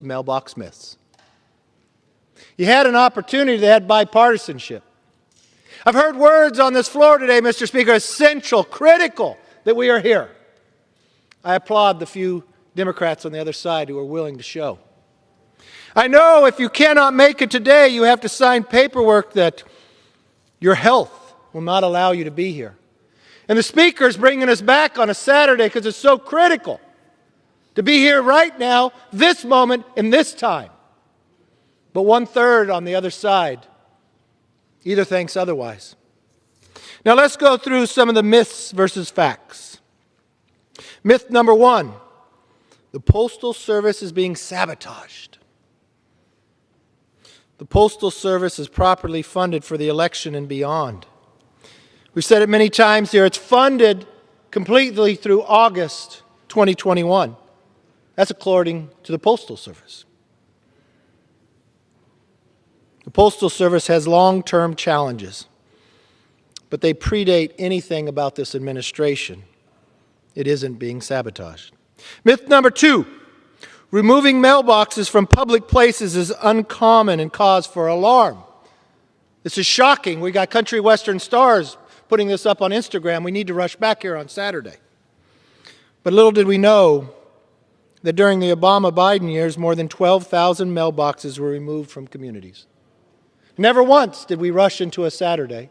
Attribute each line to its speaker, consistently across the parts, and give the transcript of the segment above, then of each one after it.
Speaker 1: mailbox myths. You had an opportunity that had bipartisanship. I've heard words on this floor today, Mr. Speaker, essential, critical, that we are here. I applaud the few Democrats on the other side who are willing to show. I know if you cannot make it today, you have to sign paperwork that your health will not allow you to be here. And the Speaker is bringing us back on a Saturday because it's so critical to be here right now, this moment, in this time. But 1/3 on the other side either thinks otherwise. Now let's go through some of the myths versus facts. Myth number 1, the Postal Service is being sabotaged. The Postal Service is properly funded for the election and beyond. We've said it many times here, it's funded completely through August 2021. That's according to the Postal Service. The Postal Service has long-term challenges, but they predate anything about this administration. It isn't being sabotaged. Myth number 2, removing mailboxes from public places is uncommon and cause for alarm. This is shocking. We got Country Western Stars putting this up on Instagram. We need to rush back here on Saturday. But little did we know that during the Obama-Biden years, more than 12,000 mailboxes were removed from communities. Never once did we rush into a Saturday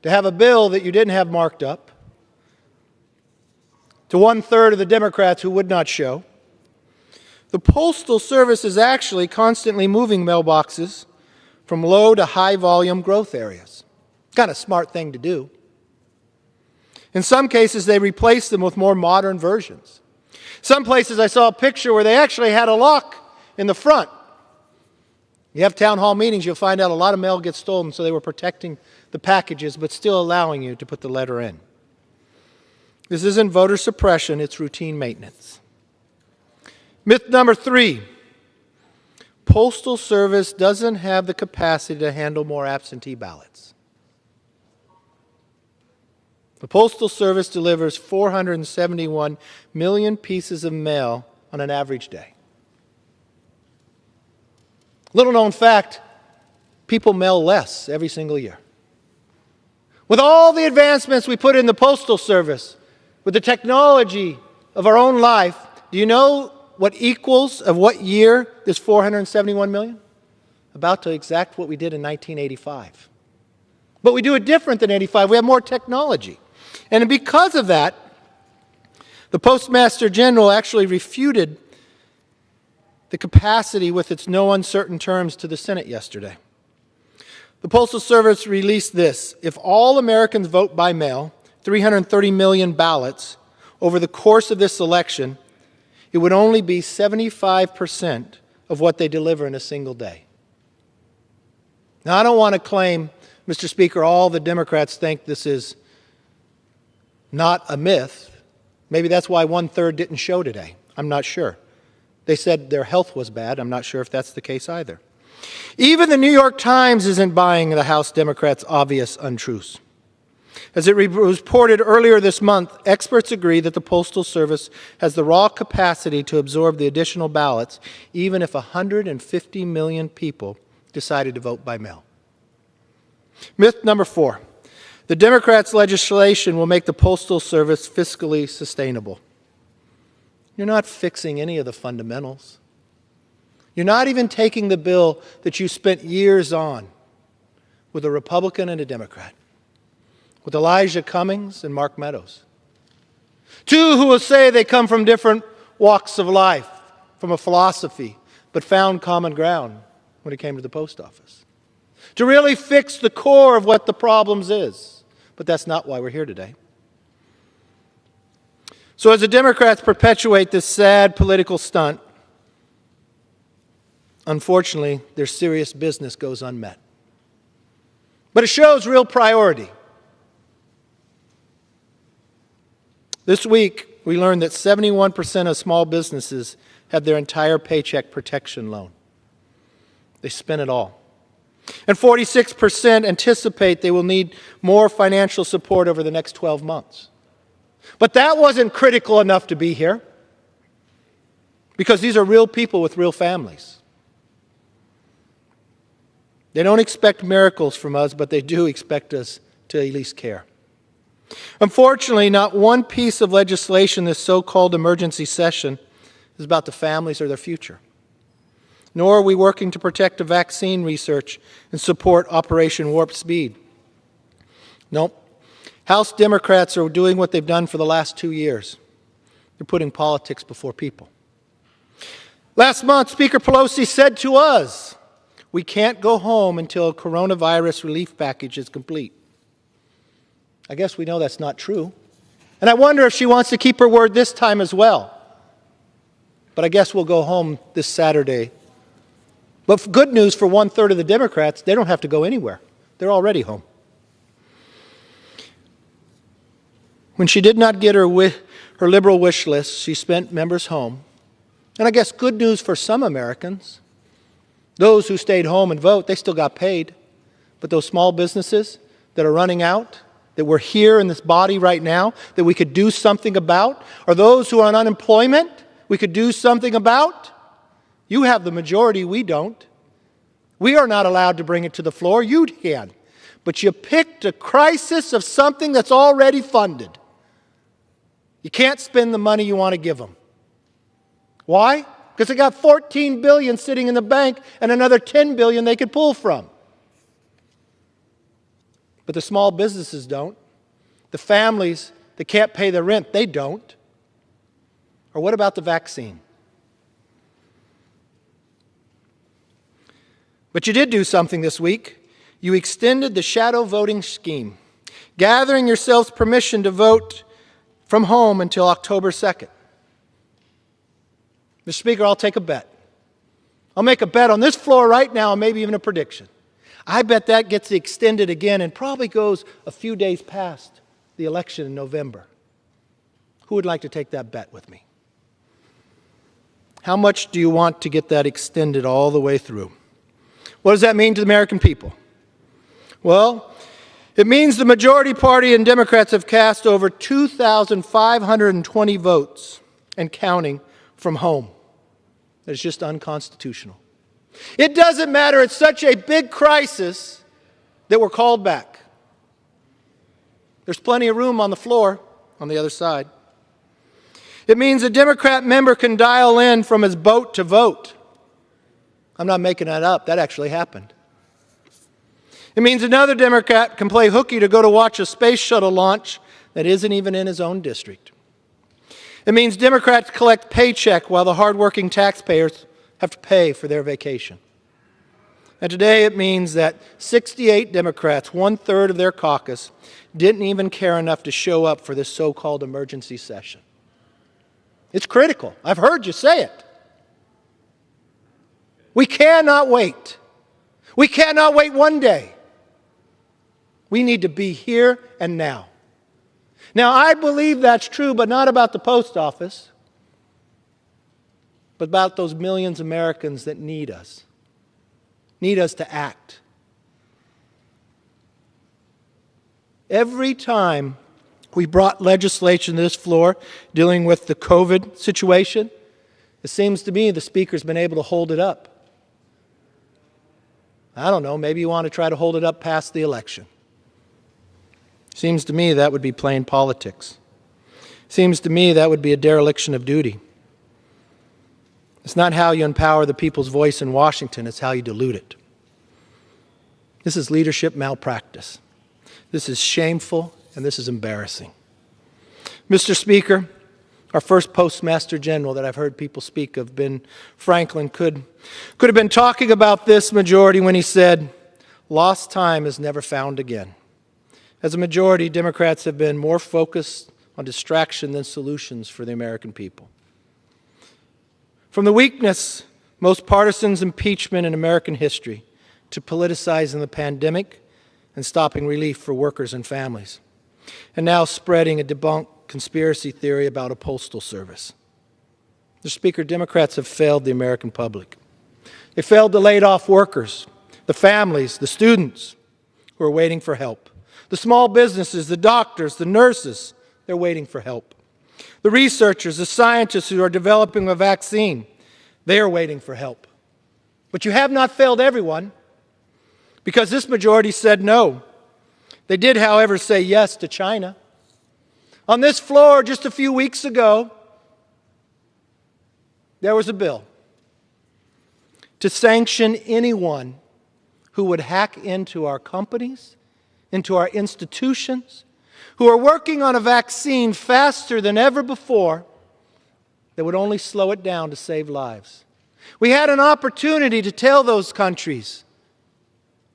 Speaker 1: to have a bill that you didn't have marked up, to 1/3 of the Democrats who would not show. The Postal Service is actually constantly moving mailboxes from low to high volume growth areas. Kind of smart thing to do. In some cases, they replace them with more modern versions. Some places I saw a picture where they actually had a lock in the front. You have town hall meetings, you'll find out a lot of mail gets stolen, so they were protecting the packages but still allowing you to put the letter in. This isn't voter suppression, it's routine maintenance. Myth number 3, Postal Service doesn't have the capacity to handle more absentee ballots. The Postal Service delivers 471 million pieces of mail on an average day. Little known fact, people mail less every single year. With all the advancements we put in the Postal Service, with the technology of our own life, do you know what equals of what year this 471 million? About to exact what we did in 1985. But we do it different than 85. We have more technology. And because of that, the Postmaster General actually refuted the capacity with its no uncertain terms to the Senate yesterday. The Postal Service released this: if all Americans vote by mail, 330 million ballots, over the course of this election, it would only be 75% of what they deliver in a single day. Now, I don't want to claim, Mr. Speaker, all the Democrats think this is not a myth. Maybe that's why 1/3 didn't show today. I'm not sure. They said their health was bad. I'm not sure if that's the case either. Even the New York Times isn't buying the House Democrats' obvious untruths. As it was reported earlier this month, experts agree that the Postal Service has the raw capacity to absorb the additional ballots, even if 150 million people decided to vote by mail. Myth number 4, the Democrats' legislation will make the Postal Service fiscally sustainable. You're not fixing any of the fundamentals. You're not even taking the bill that you spent years on with a Republican and a Democrat, with Elijah Cummings and Mark Meadows. Two who will say they come from different walks of life, from a philosophy, but found common ground when it came to the post office. To really fix the core of what the problems is. But that's not why we're here today. So as the Democrats perpetuate this sad political stunt, unfortunately, their serious business goes unmet. But it shows real priority. This week, we learned that 71% of small businesses have their entire paycheck protection loan. They spent it all. And 46% anticipate they will need more financial support over the next 12 months. But that wasn't critical enough to be here. because these are real people with real families. They don't expect miracles from us, but they do expect us to at least care. Unfortunately, not one piece of legislation this so-called emergency session is about the families or their future. Nor are we working to protect the vaccine research and support Operation Warp Speed. Nope. House Democrats are doing what they've done for the last 2 years. They're putting politics before people. Last month, Speaker Pelosi said to us, we can't go home until a coronavirus relief package is complete. I guess we know that's not true. And I wonder if she wants to keep her word this time as well. But I guess we'll go home this Saturday. But good news for 1/3 of the Democrats, they don't have to go anywhere. They're already home. When she did not get her liberal wish list, she sent members home. And I guess good news for some Americans. Those who stayed home and vote, they still got paid. But those small businesses that are running out, that we're here in this body right now, that we could do something about, or those who are on unemployment, we could do something about. You have the majority, we don't. We are not allowed to bring it to the floor, you can. But you picked a crisis of something that's already funded. You can't spend the money you want to give them. Why? Because they got $14 billion sitting in the bank and another $10 billion they could pull from. But the small businesses don't. The families that can't pay their rent, they don't. Or what about the vaccine? But you did do something this week. You extended the shadow voting scheme, gathering yourselves permission to vote from home until October 2nd. Mr. Speaker, I'll take a bet. I'll make a bet on this floor right now, and maybe even a prediction. I bet that gets extended again and probably goes a few days past the election in November. Who would like to take that bet with me? How much do you want to get that extended all the way through? What does that mean to the American people? Well, it means the majority party and Democrats have cast over 2,520 votes and counting from home. That is just unconstitutional. It doesn't matter. It's such a big crisis that we're called back. There's plenty of room on the floor on the other side. It means a Democrat member can dial in from his boat to vote. I'm not making that up. That actually happened. It means another Democrat can play hooky to go to watch a space shuttle launch that isn't even in his own district. It means Democrats collect paycheck while the hardworking taxpayers have to pay for their vacation. And today it means that 68 Democrats, 1/3 of their caucus, didn't even care enough to show up for this so-called emergency session. It's critical. I've heard you say it. We cannot wait. We cannot wait one day. We need to be here and now. Now, I believe that's true, but not about the post office, but about those millions of Americans that need us to act. Every time we brought legislation to this floor dealing with the COVID situation, it seems to me the Speaker's been able to hold it up. I don't know, maybe you want to try to hold it up past the election. Seems to me that would be plain politics. Seems to me that would be a dereliction of duty. It's not how you empower the people's voice in Washington, it's how you dilute it. This is leadership malpractice. This is shameful, and this is embarrassing. Mr. Speaker, our first Postmaster General that I've heard people speak of, Ben Franklin, could have been talking about this majority when he said, "Lost time is never found again." As a majority, Democrats have been more focused on distraction than solutions for the American people. From the weakness, most partisans' impeachment in American history, to politicizing the pandemic and stopping relief for workers and families, and now spreading a debunked conspiracy theory about a postal service. Mr. Speaker, Democrats have failed the American public. They failed the laid-off workers, the families, the students who are waiting for help, the small businesses, the doctors, the nurses, they're waiting for help. The researchers, the scientists who are developing a vaccine, they are waiting for help. But you have not failed everyone, because this majority said no. They did, however, say yes to China. On this floor just a few weeks ago, there was a bill to sanction anyone who would hack into our companies, into our institutions, who are working on a vaccine faster than ever before that would only slow it down to save lives. We had an opportunity to tell those countries,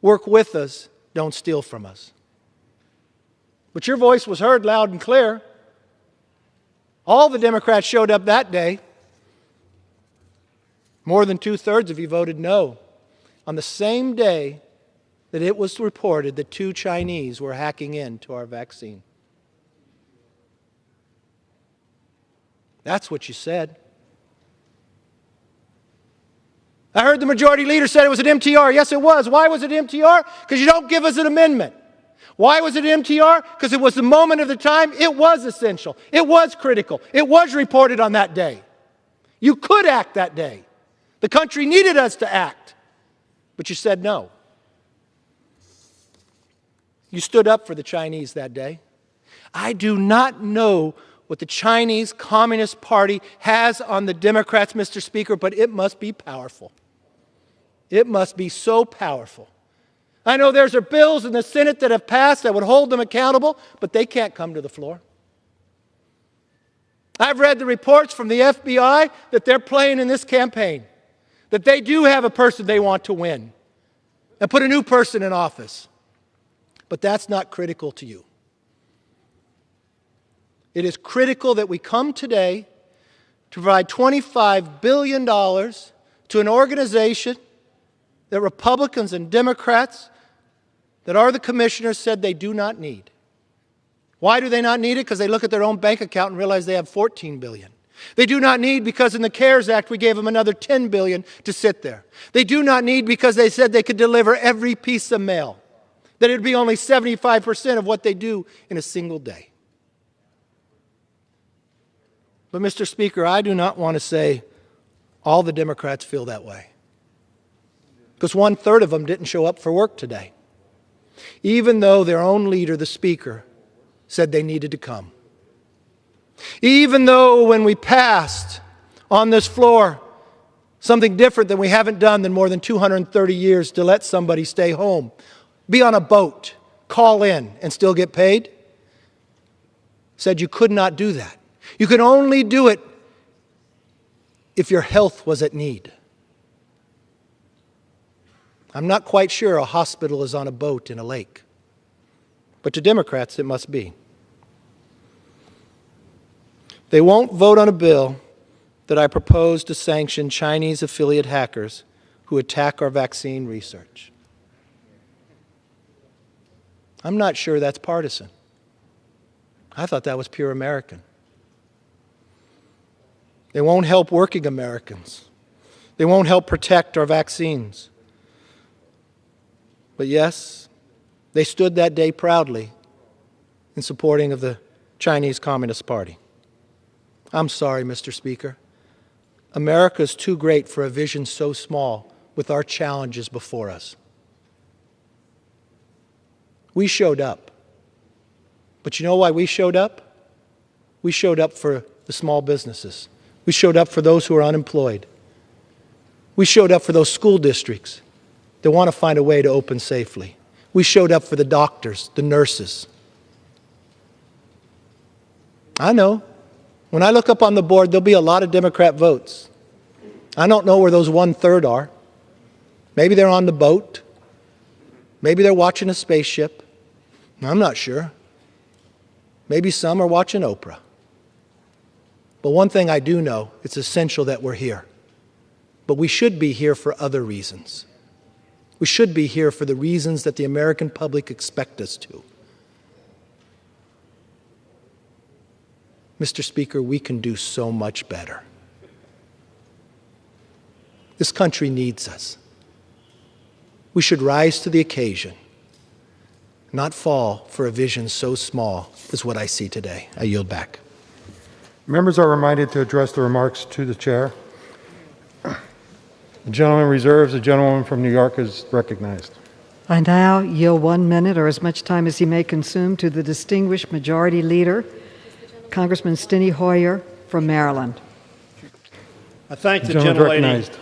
Speaker 1: work with us, don't steal from us. But your voice was heard loud and clear. All the Democrats showed up that day. More than 2/3 of you voted no on the same day that it was reported that 2 Chinese were hacking into our vaccine. That's what you said. I heard the majority leader said it was an MTR. Yes, it was. Why was it MTR? Because you don't give us an amendment. Why was it MTR? Because it was the moment of the time. It was essential. It was critical. It was reported on that day. You could act that day. The country needed us to act. But you said no. You stood up for the Chinese that day. I do not know what the Chinese Communist Party has on the Democrats, Mr. Speaker, but it must be powerful. It must be so powerful. I know there's bills in the Senate that have passed that would hold them accountable, but they can't come to the floor. I've read the reports from the FBI that they're playing in this campaign, that they do have a person they want to win and put a new person in office. But that's not critical to you. It is critical that we come today to provide $25 billion to an organization that Republicans and Democrats that are the commissioners said they do not need. Why do they not need it? Because they look at their own bank account and realize they have $14 billion. They do not need because in the CARES Act we gave them another $10 billion to sit there. They do not need because they said they could deliver every piece of mail, that it would be only 75% of what they do in a single day. But Mr. Speaker, I do not want to say all the Democrats feel that way, because 1/3 of them didn't show up for work today, even though their own leader, the Speaker, said they needed to come. Even though when we passed on this floor something different than we haven't done in more than 230 years to let somebody stay home, be on a boat, call in, and still get paid, said you could not do that. You could only do it if your health was at need. I'm not quite sure a hospital is on a boat in a lake, but to Democrats it must be. They won't vote on a bill that I propose to sanction Chinese affiliate hackers who attack our vaccine research. I'm not sure that's partisan. I thought that was pure American. They won't help working Americans. They won't help protect our vaccines. But yes, they stood that day proudly in supporting of the Chinese Communist Party. I'm sorry, Mr. Speaker. America is too great for a vision so small with our challenges before us. We showed up. But you know why we showed up? We showed up for the small businesses. We showed up for those who are unemployed. We showed up for those school districts that want to find a way to open safely. We showed up for the doctors, the nurses. I know. When I look up on the board, there'll be a lot of Democrat votes. I don't know where those 1/3 are. Maybe they're on the boat. Maybe they're watching a spaceship. I'm not sure. Maybe some are watching Oprah. But one thing I do know, it's essential that we're here. But we should be here for other reasons. We should be here for the reasons that the American public expect us to. Mr. Speaker, we can do so much better. This country needs us. We should rise to the occasion, not fall for a vision so small as what I see today. I yield back.
Speaker 2: Members are reminded to address the remarks to the chair. The gentleman reserves. The gentlewoman from New York is recognized.
Speaker 3: I now yield 1 minute or as much time as he may consume to the distinguished Majority Leader, Congressman Steny Hoyer from Maryland.
Speaker 1: I thank the
Speaker 2: gentleman
Speaker 1: gentlelady
Speaker 2: recognized.